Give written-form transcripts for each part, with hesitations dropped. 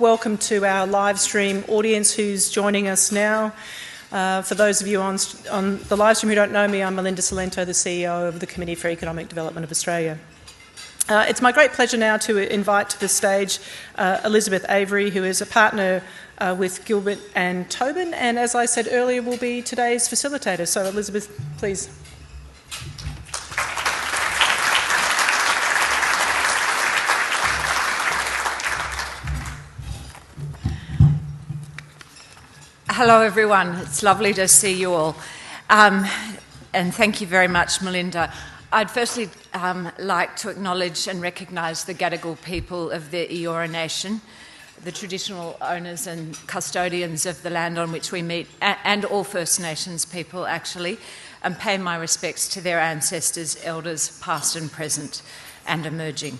Welcome to our live stream audience who's joining us now. For those of you on the live stream who don't know me, I'm Melinda Salento, the CEO of the Committee for Economic Development of Australia. It's my great pleasure now to invite to the stage Elizabeth Avery, who is a partner with Gilbert and Tobin, and as I said earlier, will be today's facilitator. So Elizabeth, please. Hello everyone, it's lovely to see you all. And thank you very much, Melinda. I'd firstly like to acknowledge and recognise the Gadigal people of the Eora Nation, the traditional owners and custodians of the land on which we meet, and all First Nations people actually, and pay my respects to their ancestors, elders past and present and emerging.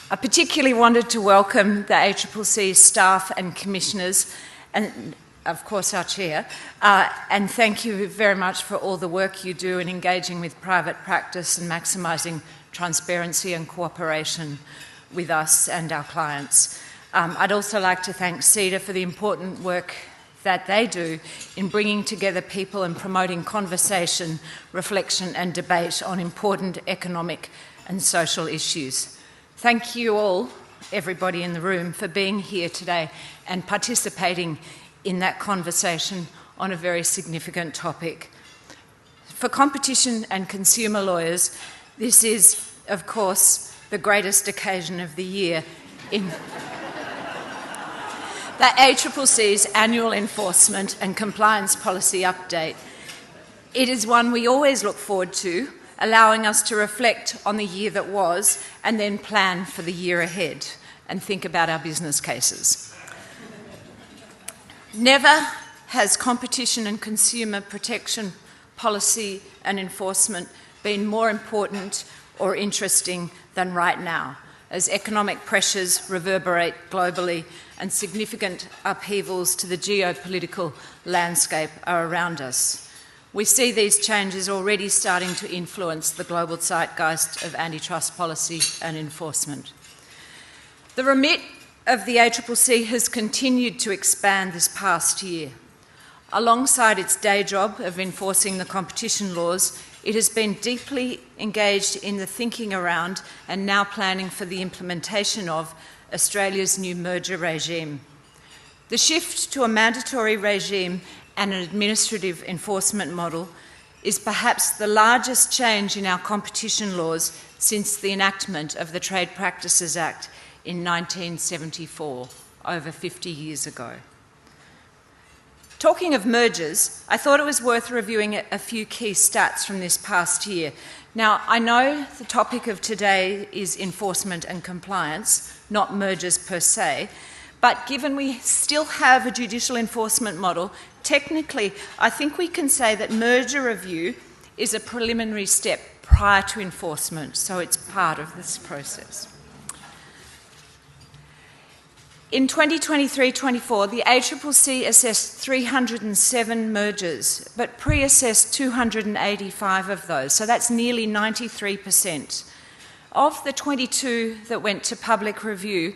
I particularly wanted to welcome the ACCC staff and commissioners and of course our chair, and thank you very much for all the work you do in engaging with private practice and maximising transparency and cooperation with us and our clients. I'd also like to thank CEDA for the important work that they do in bringing together people and promoting conversation, reflection and debate on important economic and social issues. Thank you all, everybody in the room, for being here today and participating in that conversation on a very significant topic. For competition and consumer lawyers, this is, of course, the greatest occasion of the year in the ACCC's annual enforcement and compliance policy update. It is one we always look forward to, allowing us to reflect on the year that was and then plan for the year ahead and think about our business cases. Never has competition and consumer protection policy and enforcement been more important or interesting than right now, as economic pressures reverberate globally and significant upheavals to the geopolitical landscape are around us. We see these changes already starting to influence the global zeitgeist of antitrust policy and enforcement. The remit of the ACCC has continued to expand this past year. Alongside its day job of enforcing the competition laws, it has been deeply engaged in the thinking around and now planning for the implementation of Australia's new merger regime. The shift to a mandatory regime and an administrative enforcement model is perhaps the largest change in our competition laws since the enactment of the Trade Practices Act in 1974, over 50 years ago. Talking of mergers, I thought it was worth reviewing a few key stats from this past year. Now, I know the topic of today is enforcement and compliance, not mergers per se, but given we still have a judicial enforcement model, technically I think we can say that merger review is a preliminary step prior to enforcement, so it's part of this process. In 2023-24, the ACCC assessed 307 mergers, but pre-assessed 285 of those, so that's nearly 93%. Of the 22 that went to public review,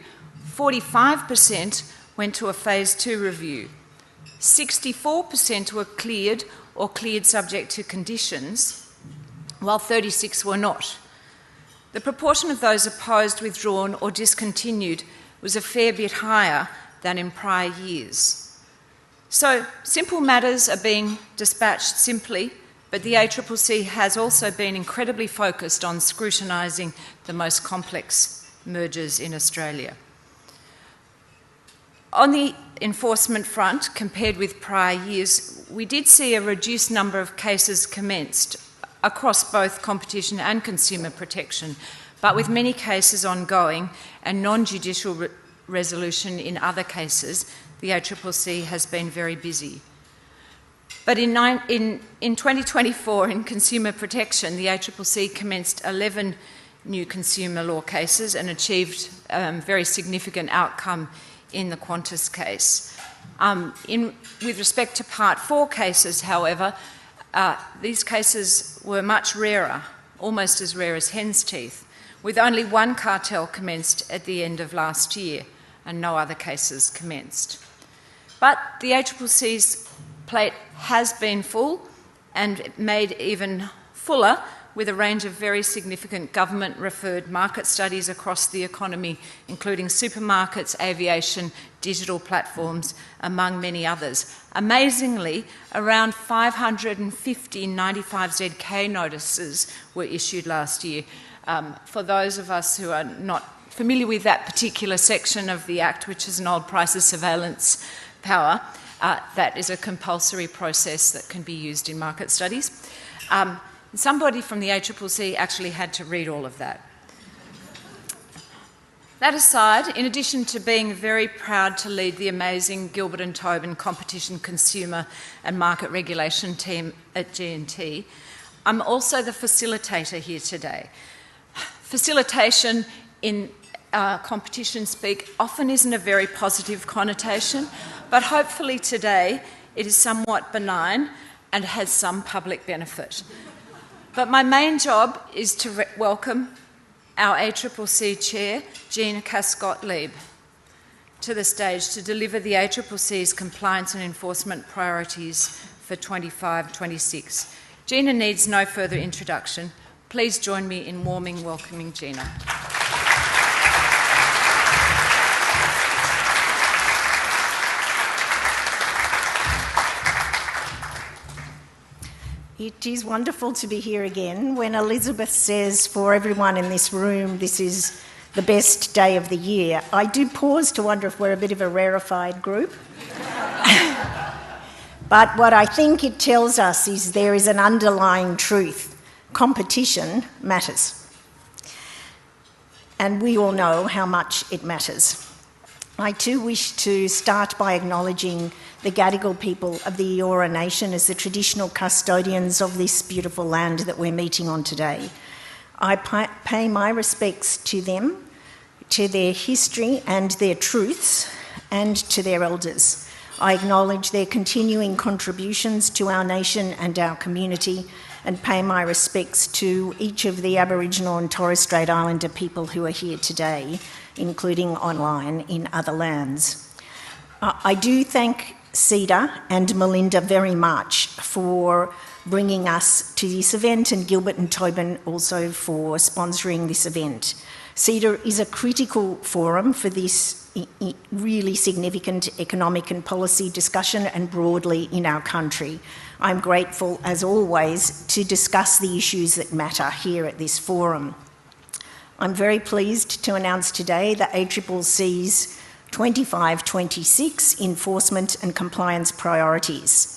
45% went to a Phase 2 review. 64% were cleared or cleared subject to conditions, while 36 were not. The proportion of those opposed, withdrawn or discontinued was a fair bit higher than in prior years. So simple matters are being dispatched simply, but the ACCC has also been incredibly focused on scrutinising the most complex mergers in Australia. On the enforcement front, compared with prior years, we did see a reduced number of cases commenced across both competition and consumer protection, but with many cases ongoing and non-judicial resolution in other cases, the ACCC has been very busy. But in 2024, in consumer protection, the ACCC commenced 11 new consumer law cases and achieved a very significant outcome in the Qantas case. With respect to Part 4 cases, however, these cases were much rarer, almost as rare as hen's teeth, with only one cartel commenced at the end of last year, and no other cases commenced. But the ACCC's plate has been full and made even fuller with a range of very significant government-referred market studies across the economy, including supermarkets, aviation, digital platforms, among many others. Amazingly, around 550 95ZK notices were issued last year. For those of us who are not familiar with that particular section of the Act, which is an old prices surveillance power, that is a compulsory process that can be used in market studies. Somebody from the ACCC actually had to read all of that. That aside, in addition to being very proud to lead the amazing Gilbert and Tobin Competition, Consumer and Market Regulation team at G&T, I'm also the facilitator here today. Facilitation in competition speak often isn't a very positive connotation, but hopefully today it is somewhat benign and has some public benefit. But my main job is to welcome our ACCC Chair, Gina Cass-Gottlieb, to the stage to deliver the ACCC's compliance and enforcement priorities for 25-26. Gina needs no further introduction. Please join me in warmly welcoming Gina. It is wonderful to be here again. When Elizabeth says for everyone in this room this is the best day of the year, I do pause to wonder if we're a bit of a rarefied group. But what I think it tells us is there is an underlying truth. Competition matters. And we all know how much it matters. I too wish to start by acknowledging the Gadigal people of the Eora Nation as the traditional custodians of this beautiful land that we're meeting on today. I pay my respects to them, to their history and their truths, and to their elders. I acknowledge their continuing contributions to our nation and our community, and pay my respects to each of the Aboriginal and Torres Strait Islander people who are here today, including online in other lands. I do thank CEDA and Melinda very much for bringing us to this event, and Gilbert and Tobin also for sponsoring this event. CEDA is a critical forum for this really significant economic and policy discussion and broadly in our country. I'm grateful, as always, to discuss the issues that matter here at this forum. I'm very pleased to announce today the ACCC's 25-26 enforcement and compliance priorities.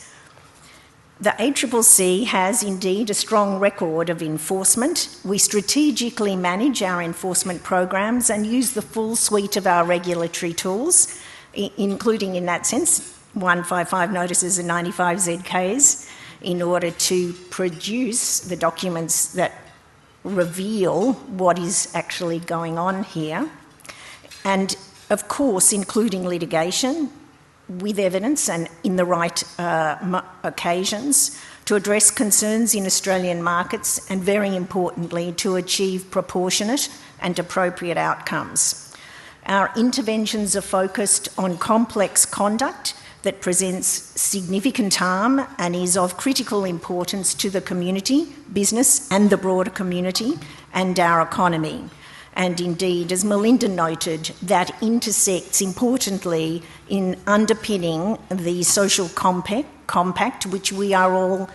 The ACCC has indeed a strong record of enforcement. We strategically manage our enforcement programs and use the full suite of our regulatory tools, including in that sense 155 notices and 95 ZKs, in order to produce the documents that reveal what is actually going on here. And of course, including litigation with evidence and in the right occasions to address concerns in Australian markets and, very importantly, to achieve proportionate and appropriate outcomes. Our interventions are focused on complex conduct that presents significant harm and is of critical importance to the community, business and the broader community and our economy. And indeed, as Melinda noted, that intersects importantly in underpinning the social compact which we are all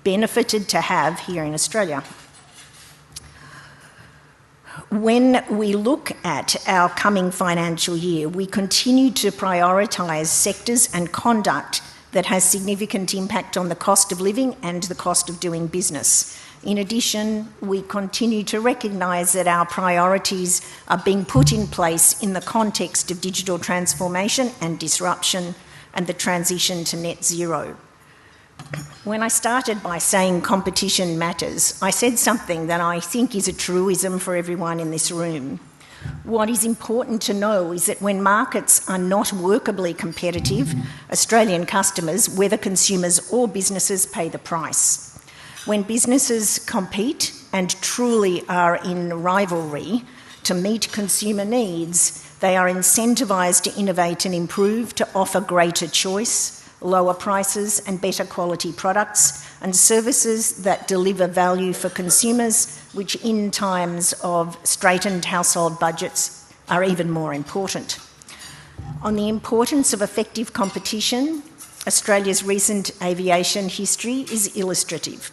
benefited to have here in Australia. When we look at our coming financial year, we continue to prioritise sectors and conduct that has significant impact on the cost of living and the cost of doing business. In addition, we continue to recognise that our priorities are being put in place in the context of digital transformation and disruption and the transition to net zero. When I started by saying competition matters, I said something that I think is a truism for everyone in this room. What is important to know is that when markets are not workably competitive, Australian customers, whether consumers or businesses, pay the price. When businesses compete and truly are in rivalry to meet consumer needs, They are incentivised to innovate and improve, to offer greater choice, lower prices and better quality products and services that deliver value for consumers, which in times of straitened household budgets are even more important. On the importance of effective competition, Australia's recent aviation history is illustrative.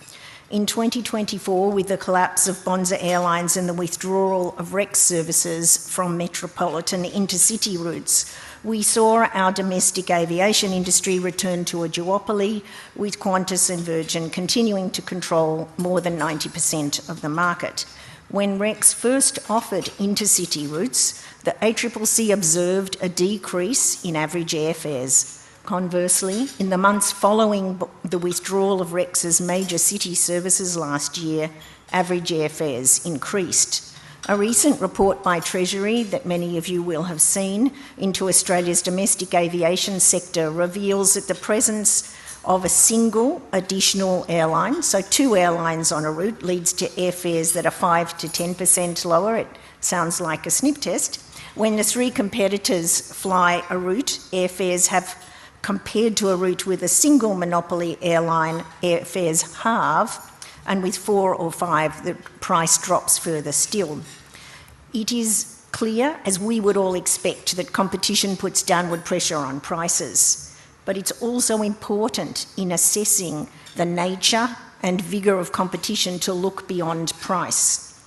In 2024, with the collapse of Bonza Airlines and the withdrawal of Rex services from metropolitan intercity routes, we saw our domestic aviation industry return to a duopoly, with Qantas and Virgin continuing to control more than 90% of the market. When Rex first offered intercity routes, the ACCC observed a decrease in average airfares. Conversely, in the months following the withdrawal of Rex's major city services last year, average airfares increased. A recent report by Treasury that many of you will have seen into Australia's domestic aviation sector reveals that the presence of a single additional airline, so 2 airlines on a route, leads to airfares that are 5 to 10% lower. It sounds like a snip test. When the 3 competitors fly a route, airfares have, compared to a route with a single monopoly airline, airfares halve, and with 4 or 5, the price drops further still. It is clear, as we would all expect, that competition puts downward pressure on prices. But it's also important in assessing the nature and vigour of competition to look beyond price.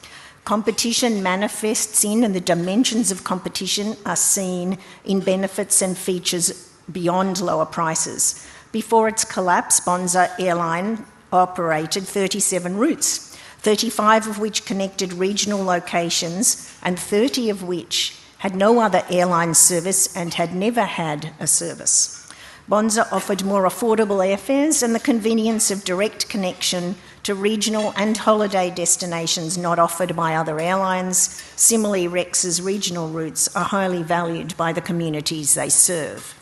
Competition manifests in, and the dimensions of competition are seen in benefits and features beyond lower prices. Before its collapse, Bonza Airline operated 37 routes, 35 of which connected regional locations and 30 of which had no other airline service and had never had a service. Bonza offered more affordable airfares and the convenience of direct connection to regional and holiday destinations not offered by other airlines. Similarly, Rex's regional routes are highly valued by the communities they serve.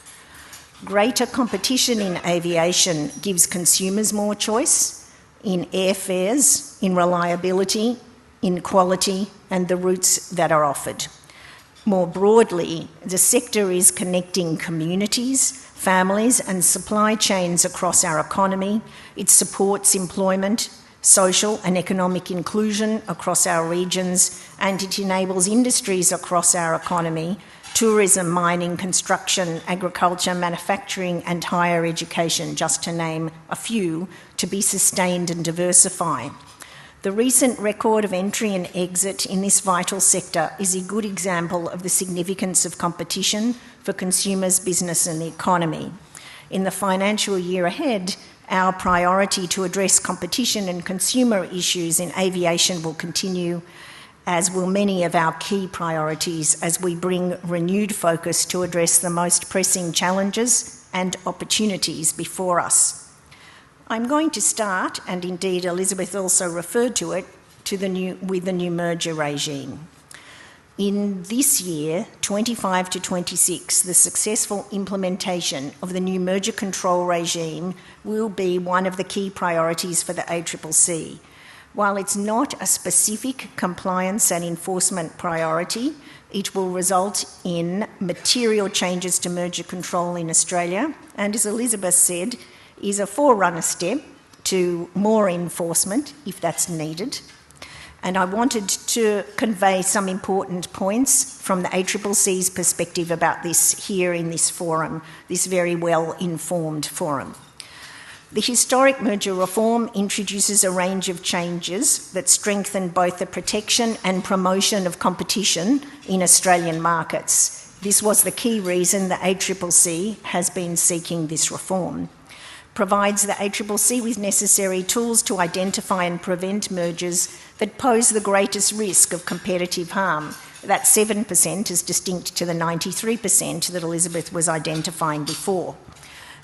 Greater competition in aviation gives consumers more choice in airfares, in reliability, in quality, and the routes that are offered. More broadly, the sector is connecting communities, families, and supply chains across our economy. It supports employment, social and economic inclusion across our regions, and it enables industries across our economy: tourism, mining, construction, agriculture, manufacturing, and higher education, just to name a few, to be sustained and diversify. The recent record of entry and exit in this vital sector is a good example of the significance of competition for consumers, business, and the economy. In the financial year ahead, our priority to address competition and consumer issues in aviation will continue, as will many of our key priorities, as we bring renewed focus to address the most pressing challenges and opportunities before us. I'm going to start, and indeed Elizabeth also referred to it, with the new merger regime. In this year, 25 to 26, the successful implementation of the new merger control regime will be one of the key priorities for the ACCC. While it's not a specific compliance and enforcement priority, it will result in material changes to merger control in Australia, and as Elizabeth said, is a forerunner step to more enforcement if that's needed. And I wanted to convey some important points from the ACCC's perspective about this here in this forum, this very well-informed forum. The historic merger reform introduces a range of changes that strengthen both the protection and promotion of competition in Australian markets. This was the key reason the ACCC has been seeking this reform. Provides the ACCC with necessary tools to identify and prevent mergers that pose the greatest risk of competitive harm. That 7% is distinct to the 93% that Elizabeth was identifying before.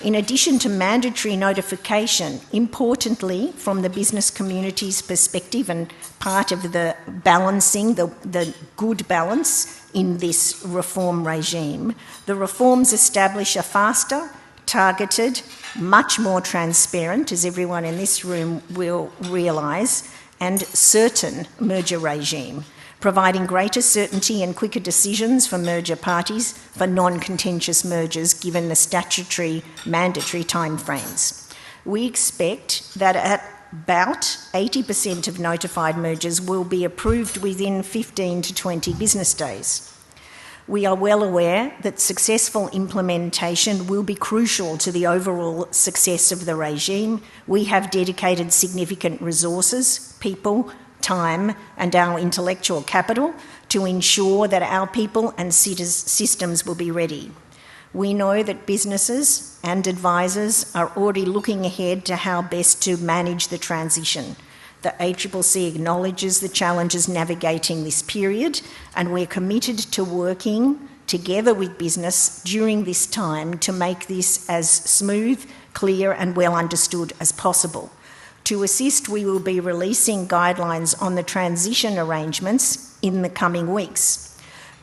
In addition to mandatory notification, importantly, from the business community's perspective and part of the balancing, the good balance in this reform regime, the reforms establish a faster, targeted, much more transparent, as everyone in this room will realise, and certain merger regime. providing greater certainty and quicker decisions for merger parties for non-contentious mergers given the statutory mandatory timeframes. We expect that at about 80% of notified mergers will be approved within 15 to 20 business days. We are well aware that successful implementation will be crucial to the overall success of the regime. We have dedicated significant resources, people, time, and our intellectual capital to ensure that our people and systems will be ready. We know that businesses and advisors are already looking ahead to how best to manage the transition. The ACCC acknowledges the challenges navigating this period, and we're committed to working together with business during this time to make this as smooth, clear, and well understood as possible. To assist, we will be releasing guidelines on the transition arrangements in the coming weeks.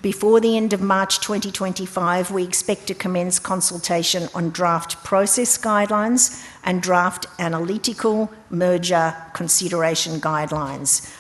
Before the end of March 2025, we expect to commence consultation on draft process guidelines and draft analytical merger consideration guidelines.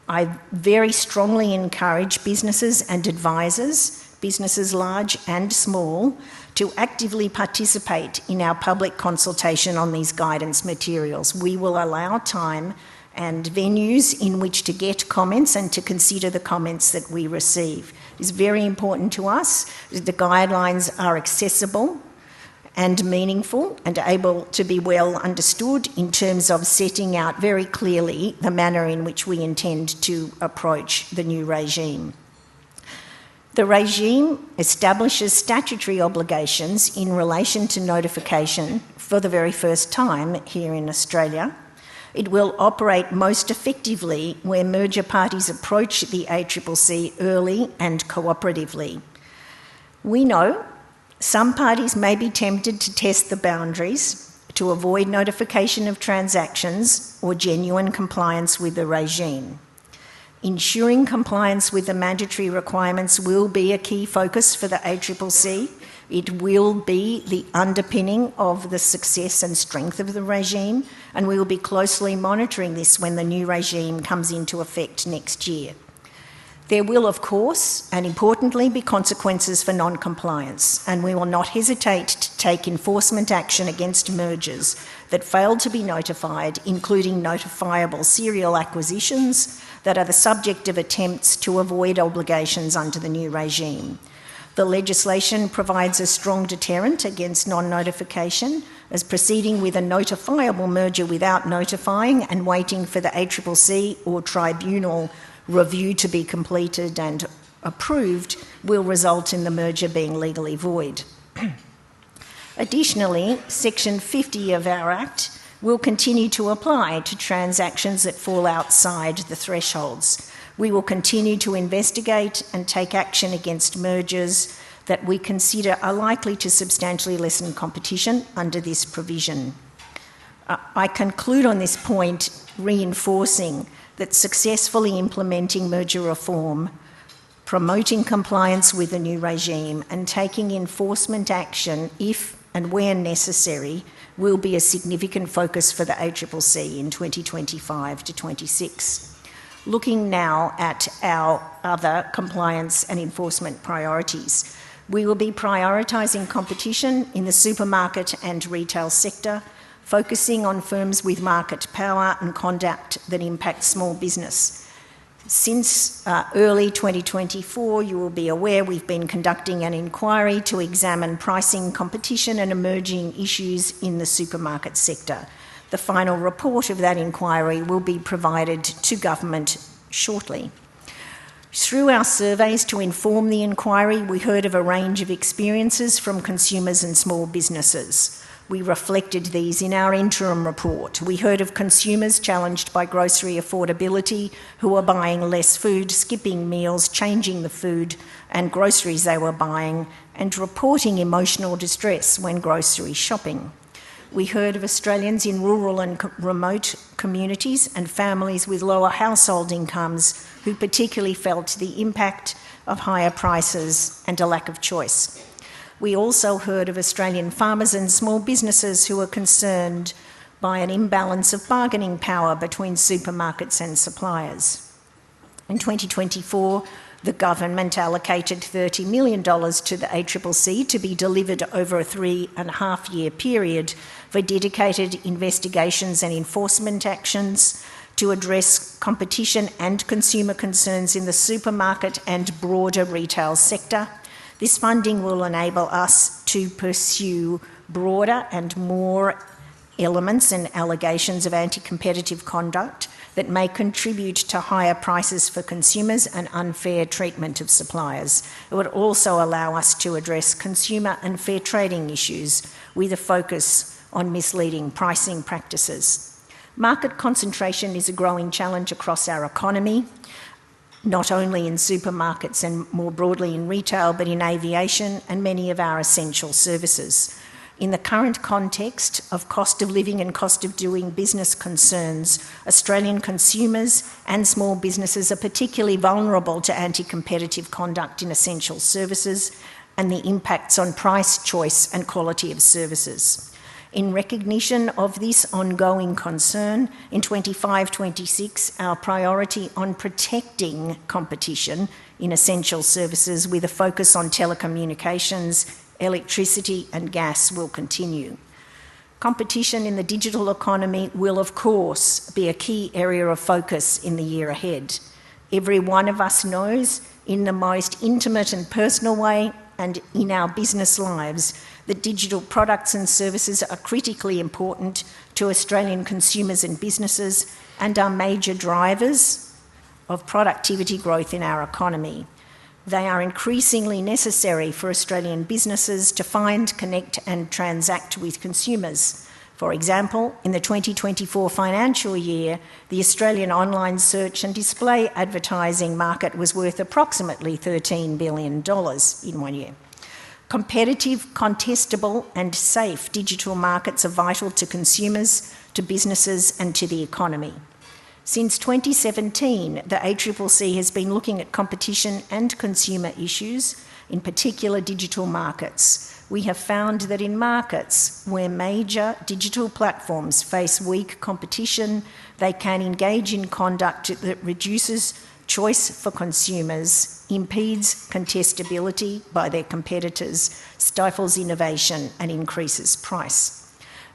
I very strongly encourage businesses and advisors, businesses large and small, to actively participate in our public consultation on these guidance materials. We will allow time and venues in which to get comments and to consider the comments that we receive. It's very important to us that the guidelines are accessible and meaningful and able to be well understood in terms of setting out very clearly the manner in which we intend to approach the new regime. The regime establishes statutory obligations in relation to notification for the very first time here in Australia. It will operate most effectively where merger parties approach the ACCC early and cooperatively. We know some parties may be tempted to test the boundaries to avoid notification of transactions or genuine compliance with the regime. Ensuring compliance with the mandatory requirements will be a key focus for the ACCC. It will be the underpinning of the success and strength of the regime, and we will be closely monitoring this when the new regime comes into effect next year. There will, of course, and importantly, be consequences for non-compliance, and we will not hesitate to take enforcement action against mergers that fail to be notified, including notifiable serial acquisitions that are the subject of attempts to avoid obligations under the new regime. The legislation provides a strong deterrent against non-notification, as proceeding with a notifiable merger without notifying and waiting for the ACCC or tribunal review to be completed and approved will result in the merger being legally void. Additionally, Section 50 of our Act will continue to apply to transactions that fall outside the thresholds. We will continue to investigate and take action against mergers that we consider are likely to substantially lessen competition under this provision. I conclude on this point reinforcing that successfully implementing merger reform, promoting compliance with the new regime, and taking enforcement action if and where necessary will be a significant focus for the ACCC in 2025 to 26. Looking now at our other compliance and enforcement priorities, we will be prioritising competition in the supermarket and retail sector, focusing on firms with market power and conduct that impact small business. Since early 2024, you will be aware we've been conducting an inquiry to examine pricing, competition and emerging issues in the supermarket sector. The final report of that inquiry will be provided to government shortly. Through our surveys to inform the inquiry, we heard of a range of experiences from consumers and small businesses. We reflected these in our interim report. We heard of consumers challenged by grocery affordability who are buying less food, skipping meals, changing the food and groceries they were buying, and reporting emotional distress when grocery shopping. We heard of Australians in rural and remote communities and families with lower household incomes who particularly felt the impact of higher prices and a lack of choice. We also heard of Australian farmers and small businesses who are concerned by an imbalance of bargaining power between supermarkets and suppliers. In 2024, the government allocated $30 million to the ACCC to be delivered over a 3.5-year period for dedicated investigations and enforcement actions to address competition and consumer concerns in the supermarket and broader retail sector. This funding will enable us to pursue broader and more elements and allegations of anti-competitive conduct that may contribute to higher prices for consumers and unfair treatment of suppliers. It would also allow us to address consumer and fair trading issues with a focus on misleading pricing practices. Market concentration is a growing challenge across our economy, not only in supermarkets and more broadly in retail, but in aviation and many of our essential services. In the current context of cost of living and cost of doing business concerns, Australian consumers and small businesses are particularly vulnerable to anti-competitive conduct in essential services and the impacts on price, choice and quality of services. In recognition of this ongoing concern, in 25-26, our priority on protecting competition in essential services with a focus on telecommunications, electricity and gas will continue. Competition in the digital economy will, of course, be a key area of focus in the year ahead. Every one of us knows, in the most intimate and personal way and in our business lives, that digital products and services are critically important to Australian consumers and businesses and are major drivers of productivity growth in our economy. They are increasingly necessary for Australian businesses to find, connect and transact with consumers. For example, in the 2024 financial year, the Australian online search and display advertising market was worth approximately $13 billion in 1 year. Competitive, contestable and safe digital markets are vital to consumers, to businesses and to the economy. Since 2017, the ACCC has been looking at competition and consumer issues, in particular digital markets. We have found that in markets where major digital platforms face weak competition, they can engage in conduct that reduces choice for consumers, impedes contestability by their competitors, stifles innovation and increases price.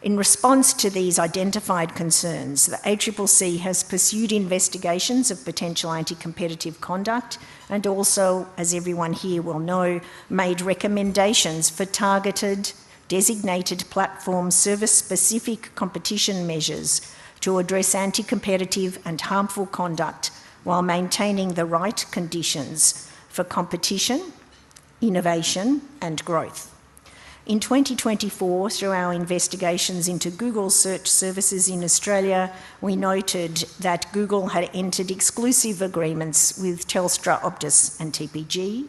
In response to these identified concerns, the ACCC has pursued investigations of potential anti-competitive conduct and also, as everyone here will know, made recommendations for targeted, designated platform service-specific competition measures to address anti-competitive and harmful conduct while maintaining the right conditions for competition, innovation and growth. In 2024, through our investigations into Google search services in Australia, we noted that Google had entered exclusive agreements with Telstra, Optus and TPG.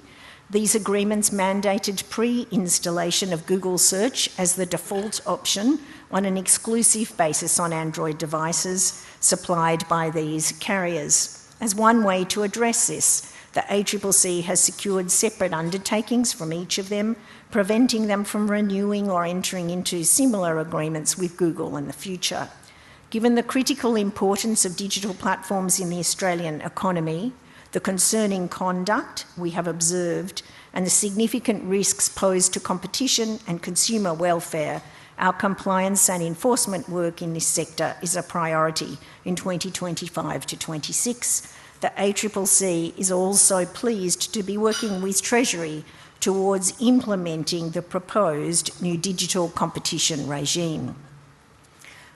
These agreements mandated pre-installation of Google search as the default option on an exclusive basis on Android devices supplied by these carriers. As one way to address this, the ACCC has secured separate undertakings from each of them, preventing them from renewing or entering into similar agreements with Google in the future. Given the critical importance of digital platforms in the Australian economy, the concerning conduct we have observed, and the significant risks posed to competition and consumer welfare, our compliance and enforcement work in this sector is a priority in 2025-26. The ACCC is also pleased to be working with Treasury towards implementing the proposed new digital competition regime.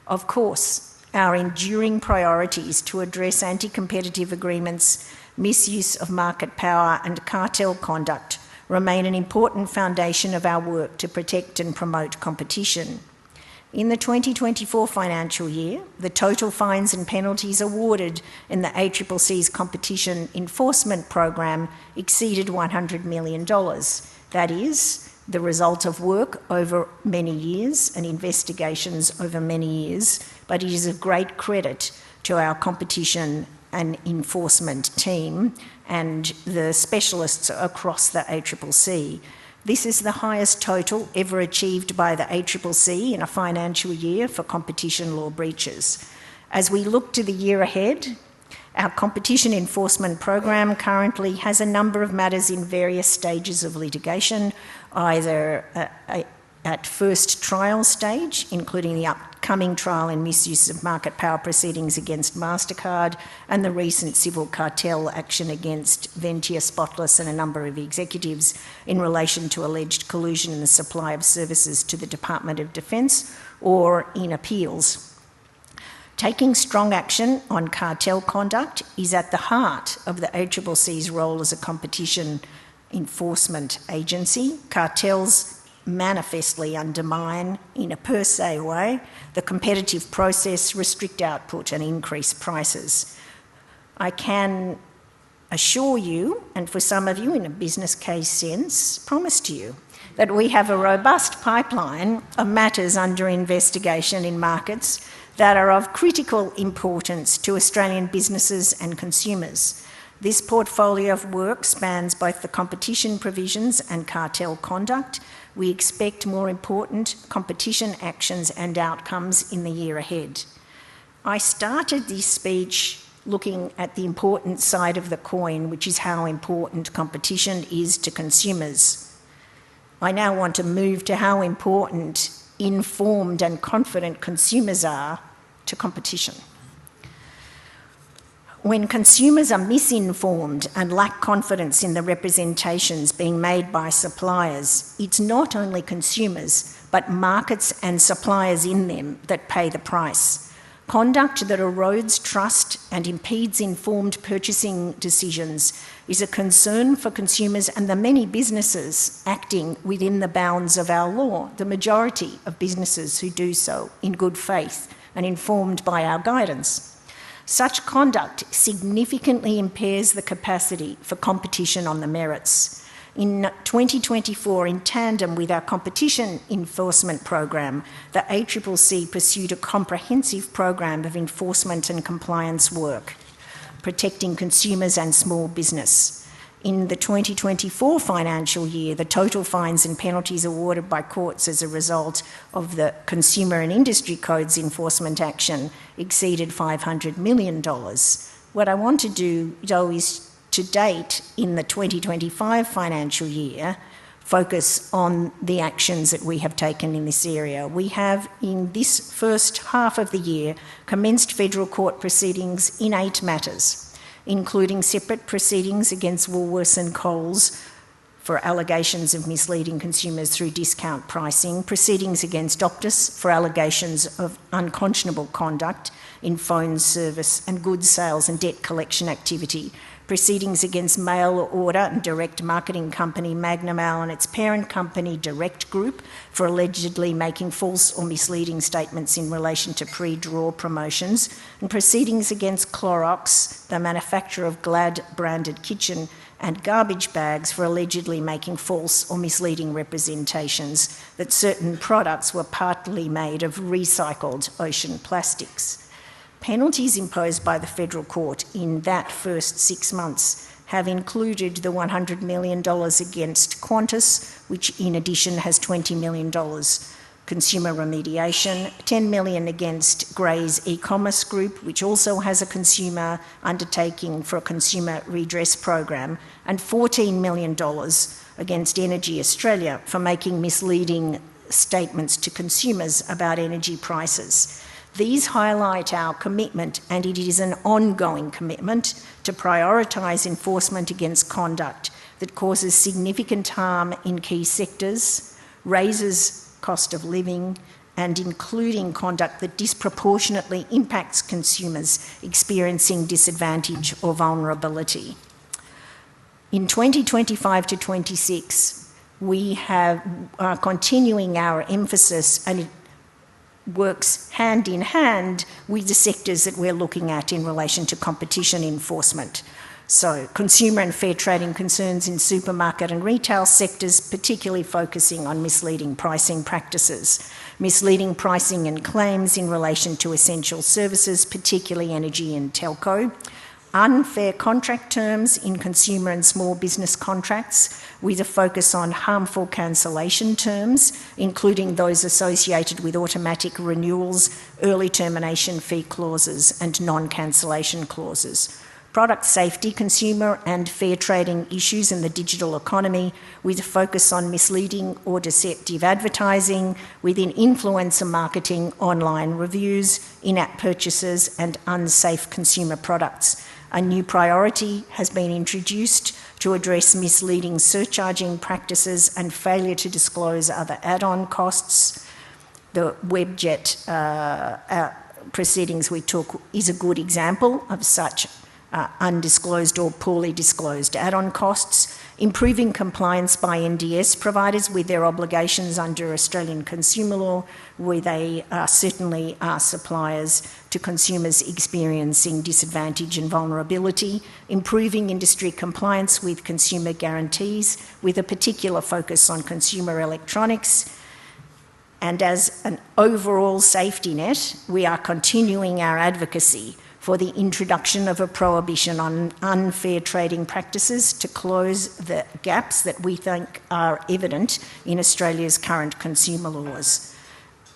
Of course, our enduring priorities to address anti-competitive agreements, misuse of market power and cartel conduct remain an important foundation of our work to protect and promote competition. In the 2024 financial year, the total fines and penalties awarded in the ACCC's competition enforcement program exceeded $100 million. That is the result of work over many years and investigations over many years, but it is of great credit to our competition and enforcement team and the specialists across the ACCC. This is the highest total ever achieved by the ACCC in a financial year for competition law breaches. As we look to the year ahead, Our competition enforcement program currently has a number of matters in various stages of litigation, either at first trial stage, including the upcoming trial in misuse of market power proceedings against MasterCard and the recent civil cartel action against Ventia Spotless and a number of executives in relation to alleged collusion in the supply of services to the Department of Defence, or in appeals. Taking strong action on cartel conduct is at the heart of the ACCC's role as a competition enforcement agency. Cartels manifestly undermine, in a per se way, the competitive process, restrict output and increase prices. I can assure you, and for some of you in a business case sense, promise to you, that we have a robust pipeline of matters under investigation in markets that are of critical importance to Australian businesses and consumers. This portfolio of work spans both the competition provisions and cartel conduct. We expect more important competition actions and outcomes in the year ahead. I started this speech looking at the important side of the coin, which is how important competition is to consumers. I now want to move to how important informed and confident consumers are to competition. When consumers are misinformed and lack confidence in the representations being made by suppliers, it's not only consumers, but markets and suppliers in them that pay the price. Conduct that erodes trust and impedes informed purchasing decisions is a concern for consumers and the many businesses acting within the bounds of our law, the majority of businesses who do so in good faith and informed by our guidance. Such conduct significantly impairs the capacity for competition on the merits. In 2024, in tandem with our competition enforcement program, the ACCC pursued a comprehensive program of enforcement and compliance work, protecting consumers and small business. In the 2024 financial year, the total fines and penalties awarded by courts as a result of the Consumer and Industry Codes enforcement action exceeded $500 million. What I want to do, though, is to date in the 2025 financial year, focus on the actions that we have taken in this area. We have, in this first half of the year, commenced federal court proceedings in 8 matters, including separate proceedings against Woolworths and Coles for allegations of misleading consumers through discount pricing, proceedings against Optus for allegations of unconscionable conduct in phone service and goods sales and debt collection activity, proceedings against mail order and direct marketing company Magnamail and its parent company Direct Group for allegedly making false or misleading statements in relation to pre-draw promotions, and proceedings against Clorox, the manufacturer of Glad branded kitchen and garbage bags, for allegedly making false or misleading representations that certain products were partly made of recycled ocean plastics. Penalties imposed by the federal court in that first 6 months have included the $100 million against Qantas, which in addition has $20 million consumer remediation, $10 million against Gray's e-commerce group, which also has a consumer undertaking for a consumer redress program, and $14 million against Energy Australia for making misleading statements to consumers about energy prices. These highlight our commitment, and it is an ongoing commitment, to prioritise enforcement against conduct that causes significant harm in key sectors, raises cost of living, and including conduct that disproportionately impacts consumers experiencing disadvantage or vulnerability. In 2025 to 26, we are continuing our emphasis, and it works hand in hand with the sectors that we're looking at in relation to competition enforcement. So consumer and fair trading concerns in supermarket and retail sectors, particularly focusing on misleading pricing practices, misleading pricing and claims in relation to essential services, particularly energy and telco, unfair contract terms in consumer and small business contracts with a focus on harmful cancellation terms, including those associated with automatic renewals, early termination fee clauses and non-cancellation clauses. Product safety, consumer and fair trading issues in the digital economy with a focus on misleading or deceptive advertising within influencer marketing, online reviews, in-app purchases and unsafe consumer products. A new priority has been introduced to address misleading surcharging practices and failure to disclose other add-on costs. The Webjet proceedings we took is a good example of such undisclosed or poorly disclosed add-on costs, improving compliance by NDS providers with their obligations under Australian consumer law, where they certainly are suppliers to consumers experiencing disadvantage and vulnerability, improving industry compliance with consumer guarantees with a particular focus on consumer electronics. And as an overall safety net, we are continuing our advocacy for the introduction of a prohibition on unfair trading practices to close the gaps that we think are evident in Australia's current consumer laws.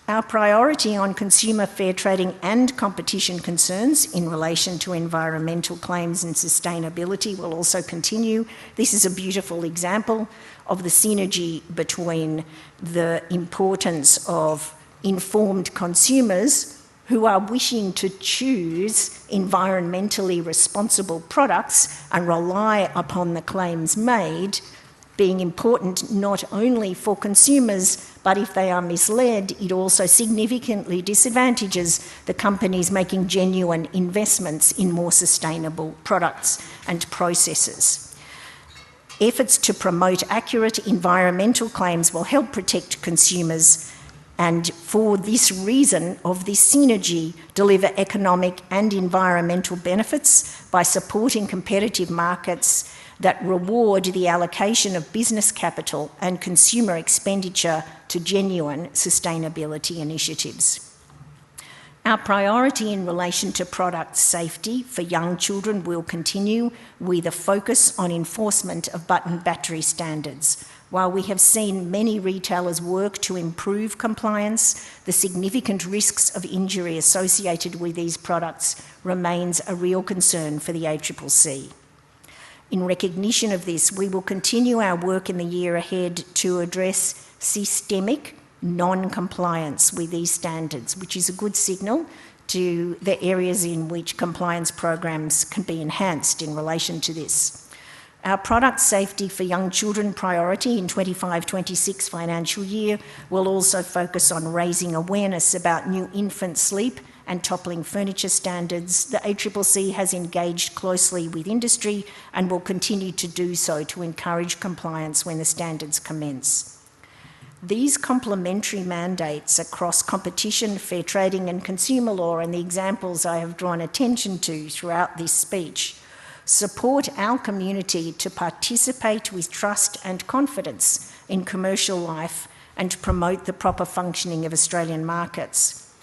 Our priority on consumer fair trading and competition concerns in relation to environmental claims and sustainability will also continue. This is a beautiful example of the synergy between the importance of informed consumers who are wishing to choose environmentally responsible products and rely upon the claims made being important not only for consumers, but if they are misled, it also significantly disadvantages the companies making genuine investments in more sustainable products and processes. Efforts to promote accurate environmental claims will help protect consumers and for this reason of this synergy deliver economic and environmental benefits by supporting competitive markets that reward the allocation of business capital and consumer expenditure to genuine sustainability initiatives. Our priority in relation to product safety for young children will continue with a focus on enforcement of button battery standards. While we have seen many retailers work to improve compliance, the significant risks of injury associated with these products remains a real concern for the ACCC. In recognition of this, we will continue our work in the year ahead to address systemic non-compliance with these standards, which is a good signal to the areas in which compliance programs can be enhanced in relation to this. Our product safety for young children priority in 25-26 financial year will also focus on raising awareness about new infant sleep and toppling furniture standards. The ACCC has engaged closely with industry and will continue to do so to encourage compliance when the standards commence. These complementary mandates across competition, fair trading and consumer law, and the examples I have drawn attention to throughout this speech, support our community to participate with trust and confidence in commercial life and promote the proper functioning of Australian markets.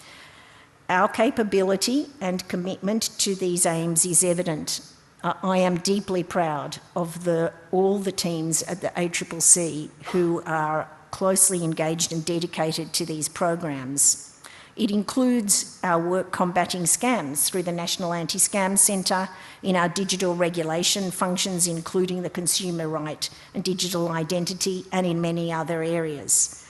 Our capability and commitment to these aims is evident. I am deeply proud of all the teams at the ACCC who are closely engaged and dedicated to these programs. It includes our work combating scams through the National Anti-Scam Centre, in our digital regulation functions, including the consumer right and digital identity, and in many other areas.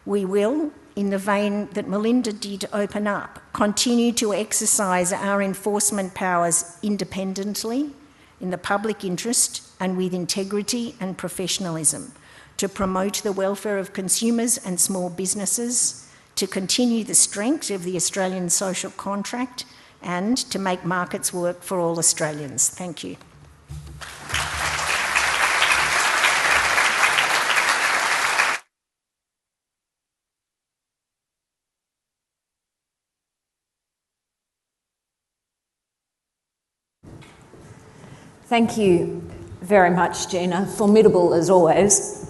We will, in the vein that Melinda did open up, continue to exercise our enforcement powers independently, in the public interest, and with integrity and professionalism, to promote the welfare of consumers and small businesses, to continue the strength of the Australian social contract, and to make markets work for all Australians. Thank you. Thank you very much, Gina. Formidable as always.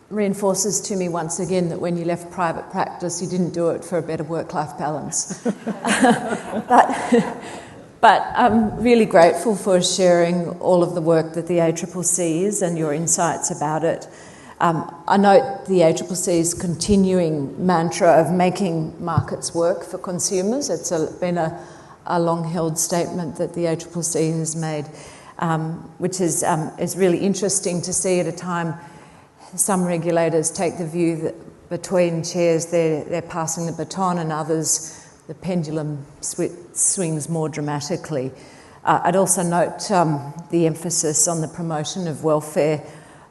Reinforces to me once again that when you left private practice, you didn't do it for a better work-life balance. But I'm really grateful for sharing all of the work that the ACCC is and your insights about it. I note the ACCC's continuing mantra of making markets work for consumers. It's been a long-held statement that the ACCC has made, which is really interesting to see at a time some regulators take the view that between chairs they're passing the baton, and others the pendulum swings more dramatically. I'd also note the emphasis on the promotion of welfare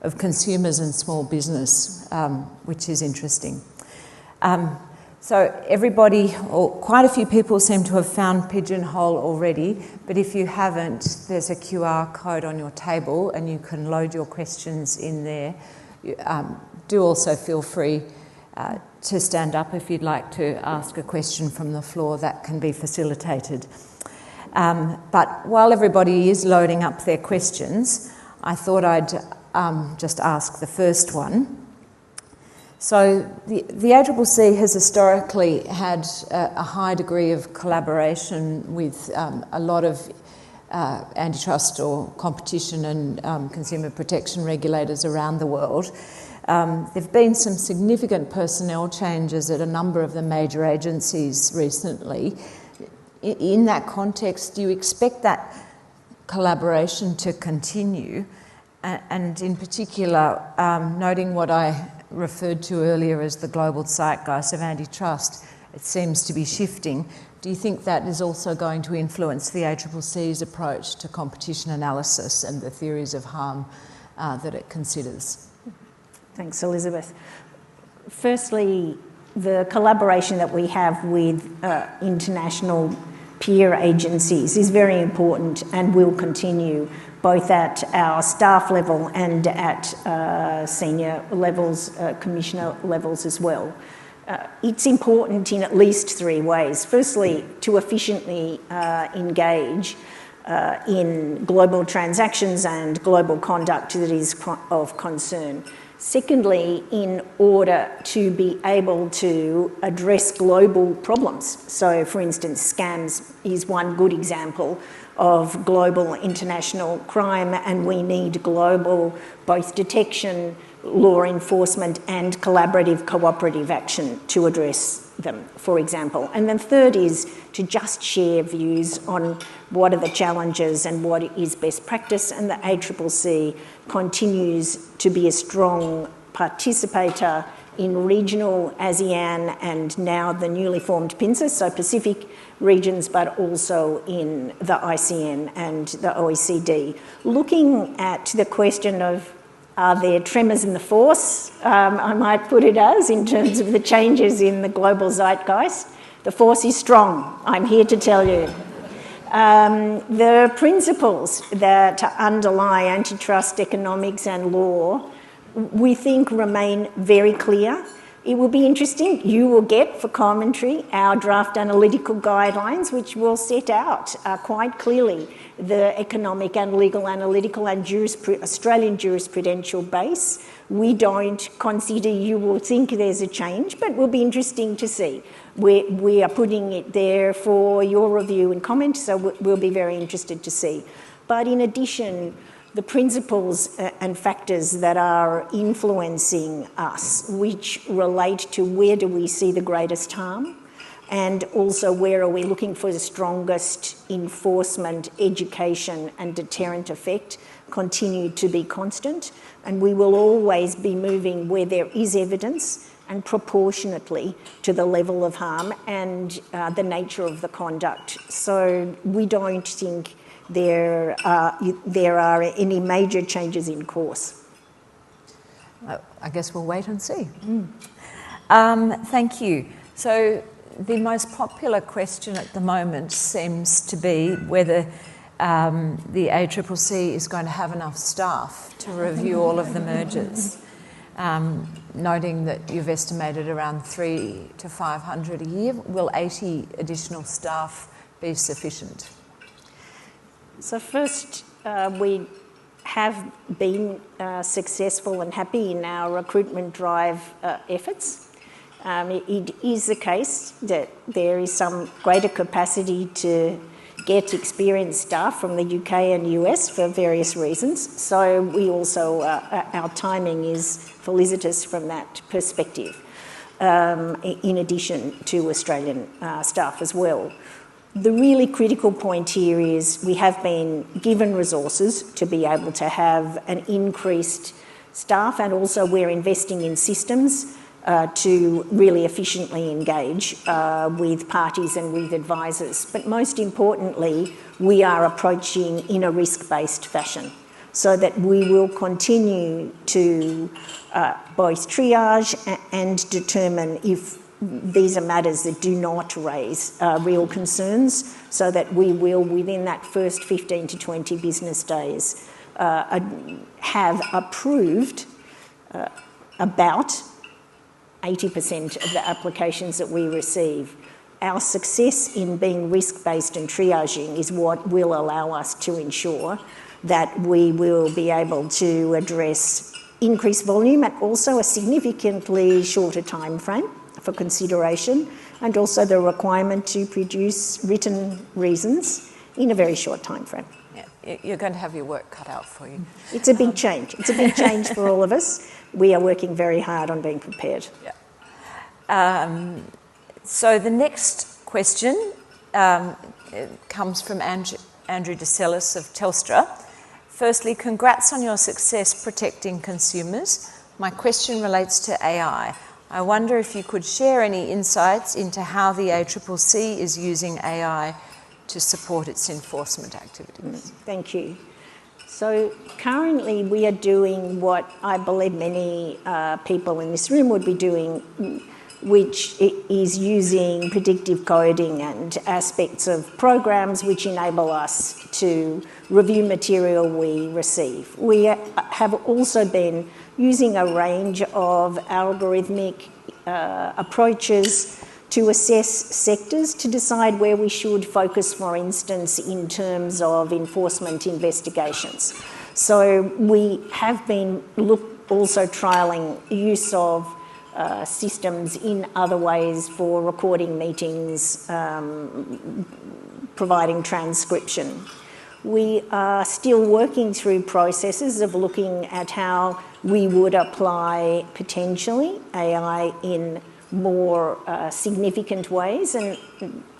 of consumers and small business, which is interesting. So everybody, or quite a few people, seem to have found Pigeonhole already, but if you haven't, there's a QR code on your table and you can load your questions in there. Do also feel free to stand up if you'd like to ask a question from the floor. That can be facilitated. But while everybody is loading up their questions, I thought I'd just ask the first one. So the ACCC has historically had a high degree of collaboration with a lot of antitrust or competition and consumer protection regulators around the world. There have been some significant personnel changes at a number of the major agencies recently. In that context, do you expect that collaboration to continue? And in particular, noting what I referred to earlier as the global zeitgeist of antitrust, it seems to be shifting. Do you think that is also going to influence the ACCC's approach to competition analysis and the theories of harm that it considers? Thanks, Elizabeth. Firstly, the collaboration that we have with international peer agencies is very important and will continue, both at our staff level and at senior levels, commissioner levels as well. It's important in at least three ways. Firstly, to efficiently engage in global transactions and global conduct that is of concern. Secondly, in order to be able to address global problems. So, for instance, scams is one good example of global international crime, and we need global both detection, law enforcement and collaborative cooperative action to address them, for example. And then third is to just share views on what are the challenges and what is best practice, and the ACCC continues to be a strong participator in regional, ASEAN and now the newly formed PINSA, so Pacific regions, but also in the ICN and the OECD. Looking at the question of are there tremors in the force, I might put it as, in terms of the changes in the global zeitgeist. The force is strong, I'm here to tell you. The principles that underlie antitrust economics and law, we think, remain very clear. It will be interesting. You will get, for commentary, our draft analytical guidelines, which will set out quite clearly the economic and legal analytical and Australian jurisprudential base. We don't consider you will think there's a change, but it will be interesting to see. We are putting it there for your review and comment, so we'll be very interested to see. But in addition, the principles and factors that are influencing us, which relate to where do we see the greatest harm, and also where are we looking for the strongest enforcement, education and deterrent effect, continue to be constant. And we will always be moving where there is evidence and proportionately to the level of harm and the nature of the conduct. So we don't think there are any major changes in course. I guess we'll wait and see. Thank you. So the most popular question at the moment seems to be whether the ACCC is going to have enough staff to review all of the mergers, noting that you've estimated around 300 to 500 a year. Will 80 additional staff be sufficient? So first, we have been successful and happy in our recruitment drive efforts. It is the case that there is some greater capacity to get experienced staff from the UK and US for various reasons. So we also, our timing is felicitous from that perspective, in addition to Australian staff as well. The really critical point here is we have been given resources to be able to have an increased staff, and also we're investing in systems to really efficiently engage with parties and with advisors. But most importantly, we are approaching in a risk-based fashion so that we will continue to both triage and determine if these are matters that do not raise real concerns, so that we will, within that first 15 to 20 business days, have approved about 80% of the applications that we receive. Our success in being risk-based and triaging is what will allow us to ensure that we will be able to address increased volume at also a significantly shorter time frame for consideration, and also the requirement to produce written reasons in a very short time frame. Yeah, you're going to have your work cut out for you. It's a big change. It's a big change for all of us. We are working very hard on being prepared. Yeah. So the next question comes from Andrew DeCellis of Telstra. Firstly, congrats on your success protecting consumers. My question relates to AI. I wonder if you could share any insights into how the ACCC is using AI to support its enforcement activities. Thank you. So currently we are doing what I believe many people in this room would be doing, which is using predictive coding and aspects of programs which enable us to review material we receive. We have also been using a range of algorithmic approaches to assess sectors to decide where we should focus, for instance, in terms of enforcement investigations. So we have been also trialling use of systems in other ways for recording meetings, providing transcription. We are still working through processes of looking at how we would apply potentially AI in more significant ways, and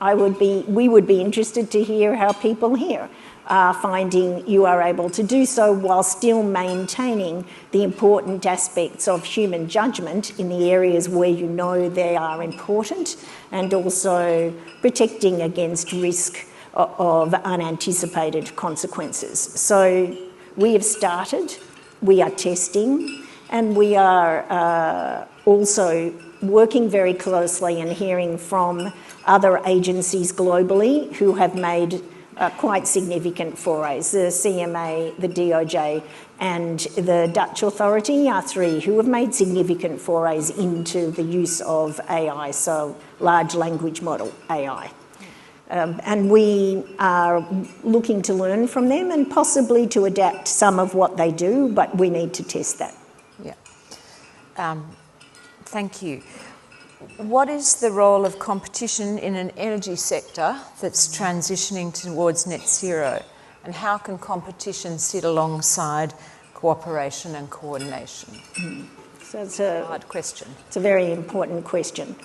we would be interested to hear how people here are finding you are able to do so while still maintaining the important aspects of human judgment in the areas where you know they are important, and also protecting against risk of unanticipated consequences. So we have started, we are testing, and we are also working very closely and hearing from other agencies globally who have made quite significant forays. The CMA, the DOJ and the Dutch authority are three who have made significant forays into the use of AI, so large language model AI. And we are looking to learn from them and possibly to adapt some of what they do, but we need to test that. Yeah. Thank you. What is the role of competition in an energy sector that's transitioning towards net zero? And how can competition sit alongside cooperation and coordination? So it's a hard question. It's a very important question.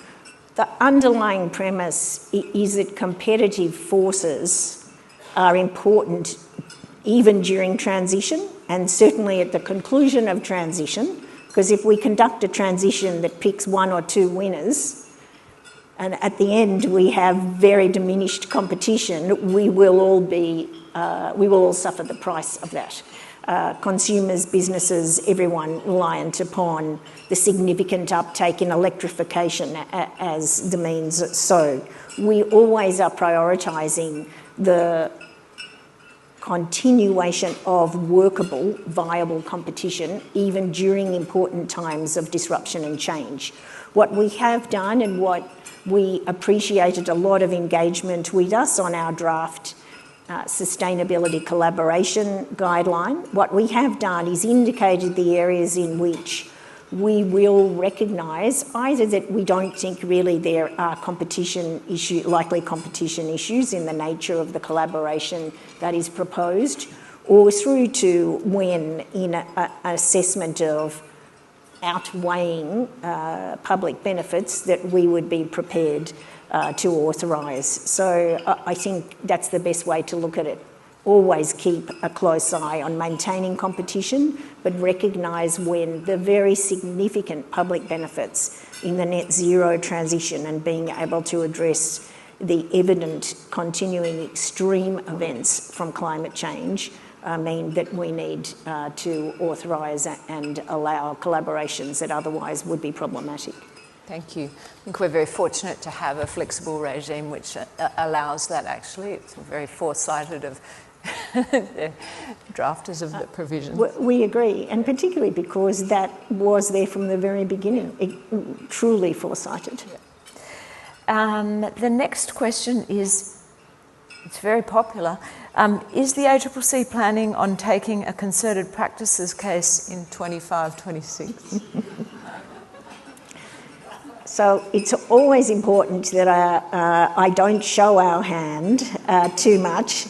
The underlying premise is that competitive forces are important even during transition, and certainly at the conclusion of transition, because if we conduct a transition that picks one or two winners, and at the end we have very diminished competition, we will all suffer the price of that. Consumers, businesses, everyone reliant upon the significant uptake in electrification as the means. So we always are prioritising the continuation of workable, viable competition, even during important times of disruption and change. What we have done, and what we appreciated a lot of engagement with us on our draft sustainability collaboration guideline, what we have done is indicated the areas in which we will recognise either that we don't think really there are likely competition issues in the nature of the collaboration that is proposed, or through to when, in an assessment of outweighing public benefits, that we would be prepared to authorise. So I think that's the best way to look at it. Always keep a close eye on maintaining competition, but recognise when the very significant public benefits in the net zero transition and being able to address the evident continuing extreme events from climate change mean that we need to authorise and allow collaborations that otherwise would be problematic. Thank you. I think we're very fortunate to have a flexible regime which allows that, actually. It's very foresighted of the drafters of the provision. We agree, and particularly because that was there from the very beginning. It, truly foresighted. Yeah. The next question is, it's very popular, is the ACCC planning on taking a concerted practices case in 25-26? So it's always important that I don't show our hand too much.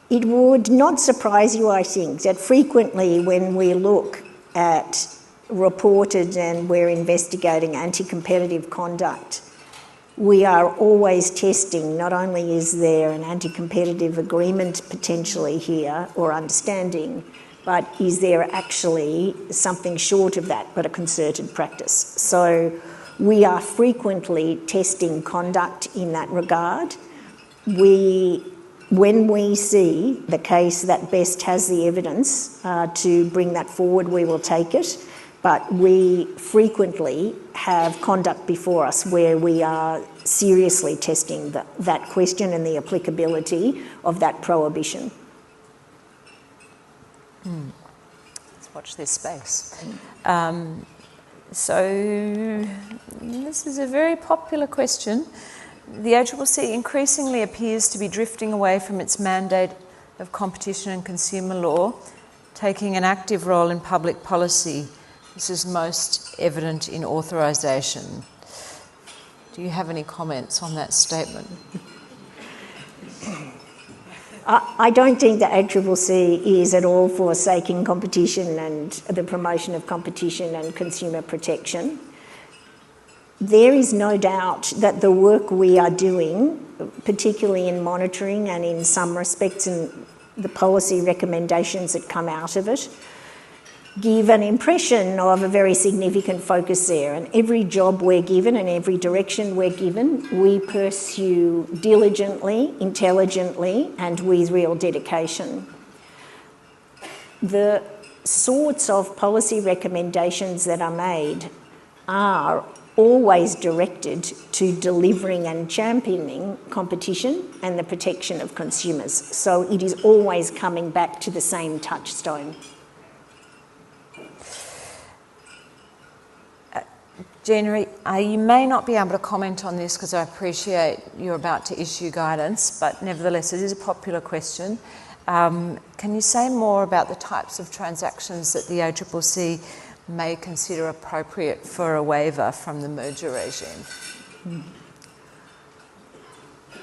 It would not surprise you, I think, that frequently when we look at reported and we're investigating anti-competitive conduct, we are always testing not only is there an anti-competitive agreement potentially here or understanding, but is there actually something short of that but a concerted practice. So we are frequently testing conduct in that regard. When we see the case that best has the evidence to bring that forward, we will take it. But we frequently have conduct before us where we are seriously testing that question and the applicability of that prohibition. Let's watch this space. So this is a very popular question. The ACCC increasingly appears to be drifting away from its mandate of competition and consumer law, taking an active role in public policy. This is most evident in authorisation. Do you have any comments on that statement? I don't think the ACCC is at all forsaking competition and the promotion of competition and consumer protection. There is no doubt that the work we are doing, particularly in monitoring and in some respects in the policy recommendations that come out of it, give an impression of a very significant focus there. And every job we're given and every direction we're given, we pursue diligently, intelligently, and with real dedication. The sorts of policy recommendations that are made are always directed to delivering and championing competition and the protection of consumers. So it is always coming back to the same touchstone. Gina, you may not be able to comment on this because I appreciate you're about to issue guidance, but nevertheless it is a popular question. Can you say more about the types of transactions that the ACCC may consider appropriate for a waiver from the merger regime?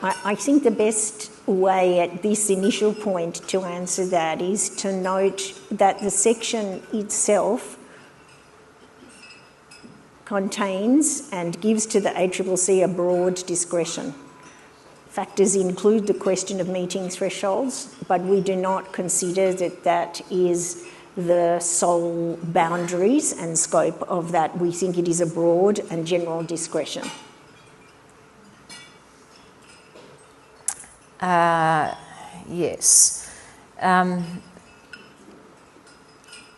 I think the best way at this initial point to answer that is to note that the section itself contains and gives to the ACCC a broad discretion. Factors include the question of meeting thresholds, but we do not consider that that is the sole boundaries and scope of that. We think it is a broad and general discretion. Yes.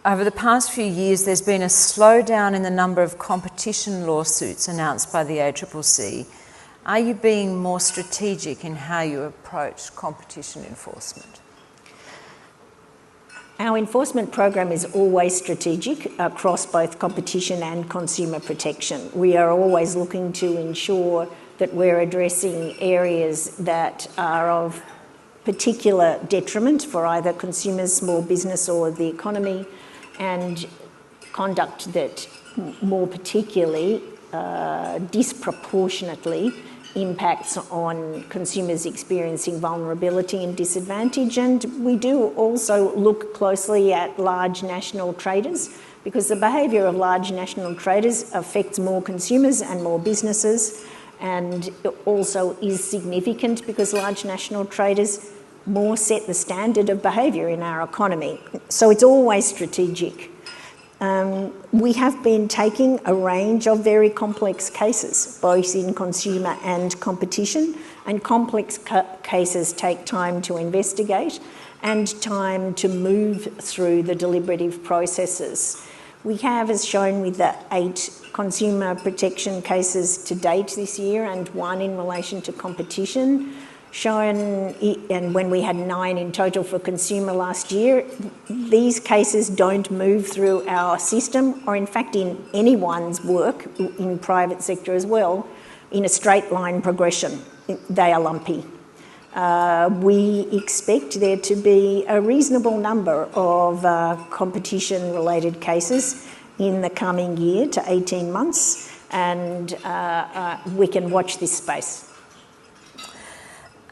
Over the past few years, there's been a slowdown in the number of competition lawsuits announced by the ACCC. Are you being more strategic in how you approach competition enforcement? Our enforcement program is always strategic across both competition and consumer protection. We are always looking to ensure that we're addressing areas that are of particular detriment for either consumers, small business or the economy, and conduct that more particularly disproportionately impacts on consumers experiencing vulnerability and disadvantage. And we do also look closely at large national traders, because the behaviour of large national traders affects more consumers and more businesses, and it also is significant because large national traders more set the standard of behaviour in our economy. So it's always strategic. We have been taking a range of very complex cases, both in consumer and competition, and complex cases take time to investigate and time to move through the deliberative processes. We have, as shown with the 8 consumer protection cases to date this year and 1 in relation to competition, shown, and when we had 9 in total for consumer last year, these cases don't move through our system, or in fact in anyone's work in private sector as well, in a straight line progression. They are lumpy. We expect there to be a reasonable number of competition-related cases in the coming year to 18 months, and we can watch this space.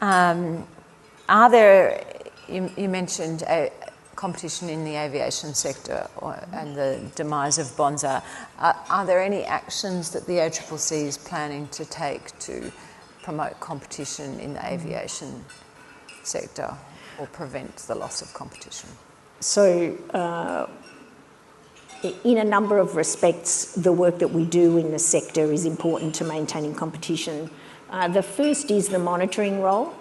Are there, you mentioned competition in the aviation sector and the demise of Bonza. Are there any actions that the ACCC is planning to take to promote competition in the aviation sector or prevent the loss of competition? So, in a number of respects, the work that we do in the sector is important to maintaining competition. The first is the monitoring role.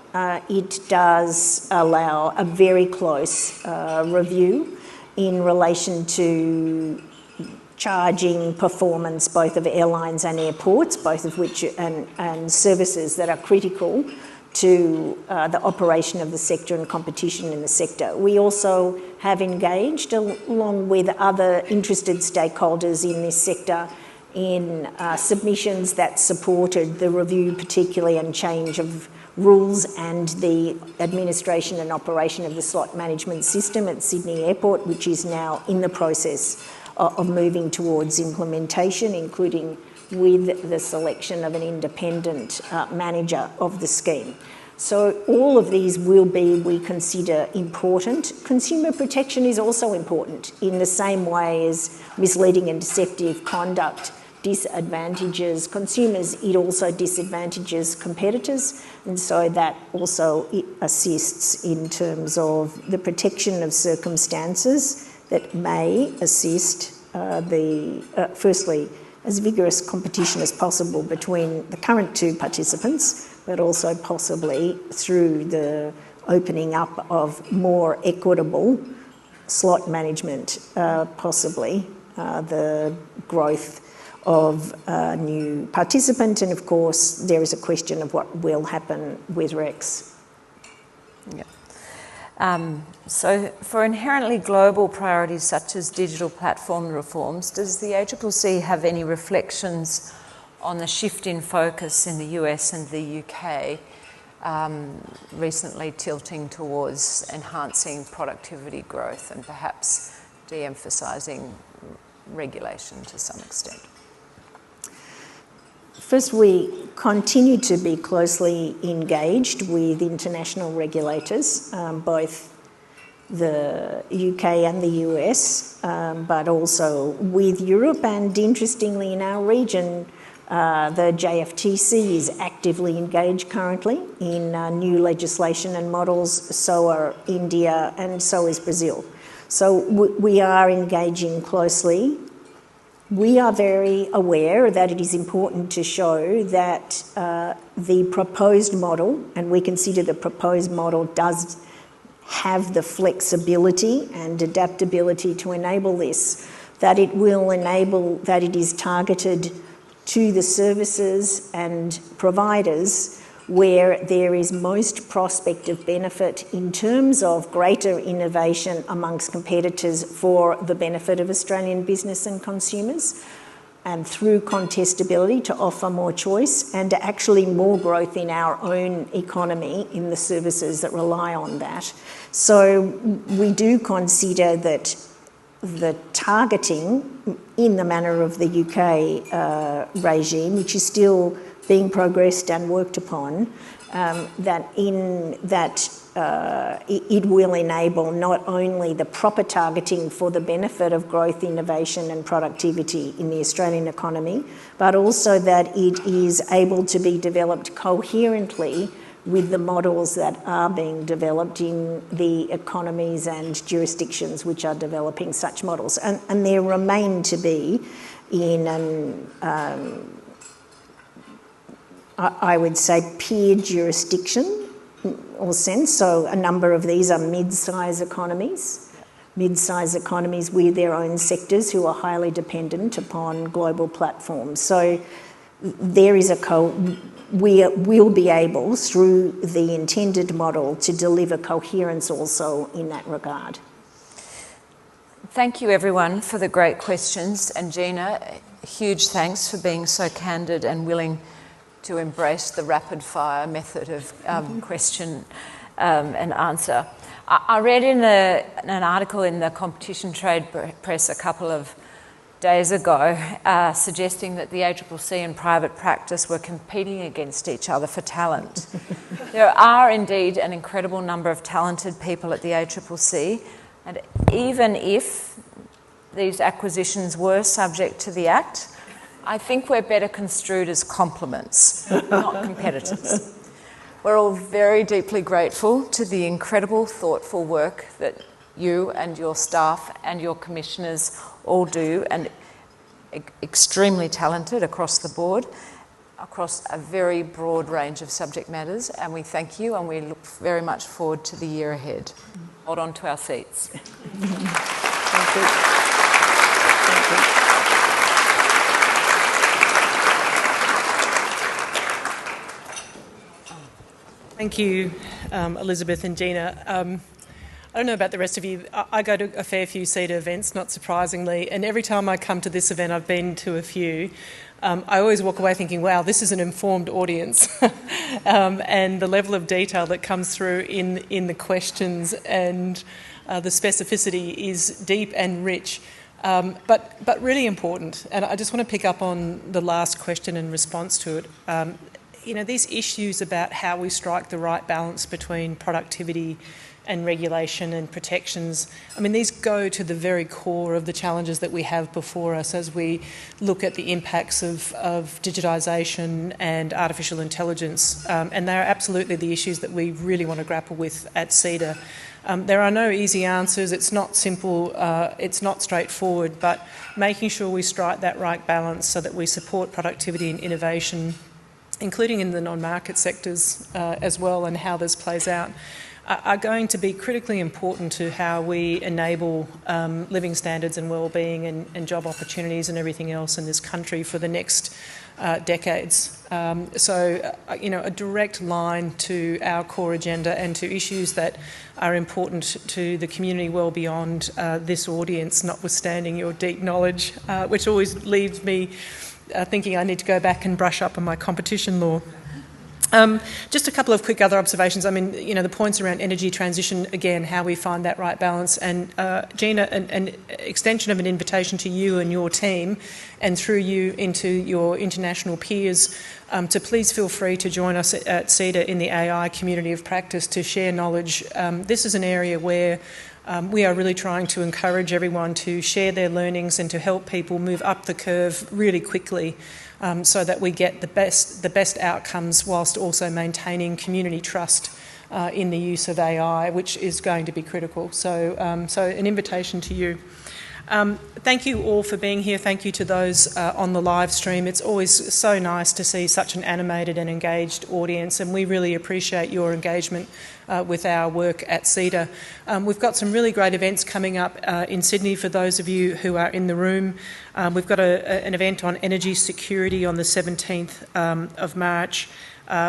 It does allow a very close review in relation to charging performance both of airlines and airports, both of which and services that are critical to the operation of the sector and competition in the sector. We also have engaged, along with other interested stakeholders in this sector, in submissions that supported the review particularly and change of rules and the administration and operation of the slot management system at Sydney Airport, which is now in the process of moving towards implementation, including with the selection of an independent manager of the scheme. So all of these will be, we consider, important. Consumer protection is also important in the same way as misleading and deceptive conduct disadvantages consumers, it also disadvantages competitors, and so that also assists in terms of the protection of circumstances that may assist firstly, as vigorous competition as possible between the current 2 participants, but also possibly through the opening up of more equitable slot management, possibly the growth of a new participant, and of course there is a question of what will happen with Rex. Yeah. So for inherently global priorities such as digital platform reforms, does the ACCC have any reflections on the shift in focus in the US and the UK, recently tilting towards enhancing productivity growth and perhaps de-emphasising regulation to some extent? First, we continue to be closely engaged with international regulators, both the UK and the US, but also with Europe, and interestingly in our region, the JFTC is actively engaged currently in new legislation and models, so are India and so is Brazil. So we are engaging closely. We are very aware that it is important to show that the proposed model, and we consider the proposed model does have the flexibility and adaptability to enable this, that it will enable that it is targeted to the services and providers where there is most prospect of benefit in terms of greater innovation amongst competitors for the benefit of Australian business and consumers, and through contestability to offer more choice and actually more growth in our own economy in the services that rely on that. So we do consider that the targeting in the manner of the UK regime, which is still being progressed and worked upon, it will enable not only the proper targeting for the benefit of growth, innovation and productivity in the Australian economy, but also that it is able to be developed coherently with the models that are being developed in the economies and jurisdictions which are developing such models. And there remain to be in an I would say peer jurisdiction or sense. So a number of these are mid-size economies with their own sectors who are highly dependent upon global platforms. So there is we will be able, through the intended model, to deliver coherence also in that regard. Thank you everyone for the great questions, and Gina, huge thanks for being so candid and willing to embrace the rapid-fire method of question and answer. I read in an article in the Competition Trade Press a couple of days ago suggesting that the ACCC and private practice were competing against each other for talent. There are indeed an incredible number of talented people at the ACCC, and even if these acquisitions were subject to the Act, I think we're better construed as complements, not competitors. We're all very deeply grateful to the incredible, thoughtful work that you and your staff and your commissioners all do, and extremely talented across the board, across a very broad range of subject matters, and we thank you and we look very much forward to the year ahead. Hold on to our seats. Thank you. Thank you. Thank you, Elizabeth and Gina. I don't know about the rest of you. I go to a fair few CEDA events, not surprisingly, and every time I come to this event, I've been to a few, I always walk away thinking, wow, this is an informed audience. And the level of detail that comes through in the questions and the specificity is deep and rich, but really important. And I just want to pick up on the last question in response to it. You know, these issues about how we strike the right balance between productivity and regulation and protections, I mean, these go to the very core of the challenges that we have before us as we look at the impacts of digitisation and artificial intelligence, and they are absolutely the issues that we really want to grapple with at CEDA. There are no easy answers, it's not simple, it's not straightforward, but making sure we strike that right balance so that we support productivity and innovation, including in the non-market sectors as well, and how this plays out, are going to be critically important to how we enable living standards and well-being and job opportunities and everything else in this country for the next decades. So, you know, a direct line to our core agenda and to issues that are important to the community well beyond this audience, notwithstanding your deep knowledge, which always leaves me thinking I need to go back and brush up on my competition law. Just a couple of quick other observations. I mean, you know, the points around energy transition, again, how we find that right balance. And Gina, an extension of an invitation to you and your team, and through you into your international peers, to please feel free to join us at CEDA in the AI community of practice to share knowledge. This is an area where we are really trying to encourage everyone to share their learnings and to help people move up the curve really quickly, so that we get the best outcomes whilst also maintaining community trust in the use of AI, which is going to be critical. So, so an invitation to you. Thank you all for being here. Thank you to those on the live stream. It's always so nice to see such an animated and engaged audience, and we really appreciate your engagement with our work at CEDA. We've got some really great events coming up in Sydney for those of you who are in the room. We've got an event on energy security on the 17th of March.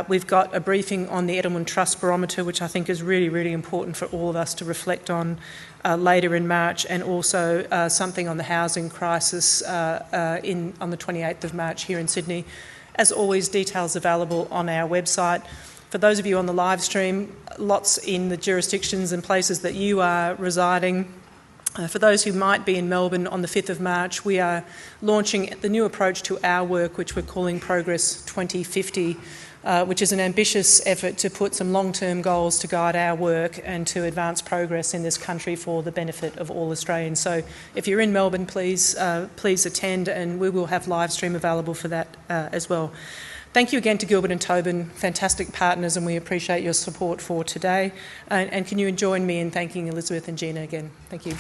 We've got a briefing on the Edelman Trust Barometer, which I think is really, really important for all of us to reflect on later in March, and also something on the housing crisis on the 28th of March here in Sydney. As always, details available on our website. For those of you on the live stream, lots in the jurisdictions and places that you are residing. For those who might be in Melbourne on the 5th of March, we are launching the new approach to our work, which we're calling Progress 2050, which is an ambitious effort to put some long-term goals to guide our work and to advance progress in this country for the benefit of all Australians. So if you're in Melbourne, please attend, and we will have live stream available for that as well. Thank you again to Gilbert and Tobin, fantastic partners, and we appreciate your support for today. And can you join me in thanking Elizabeth and Gina again? Thank you.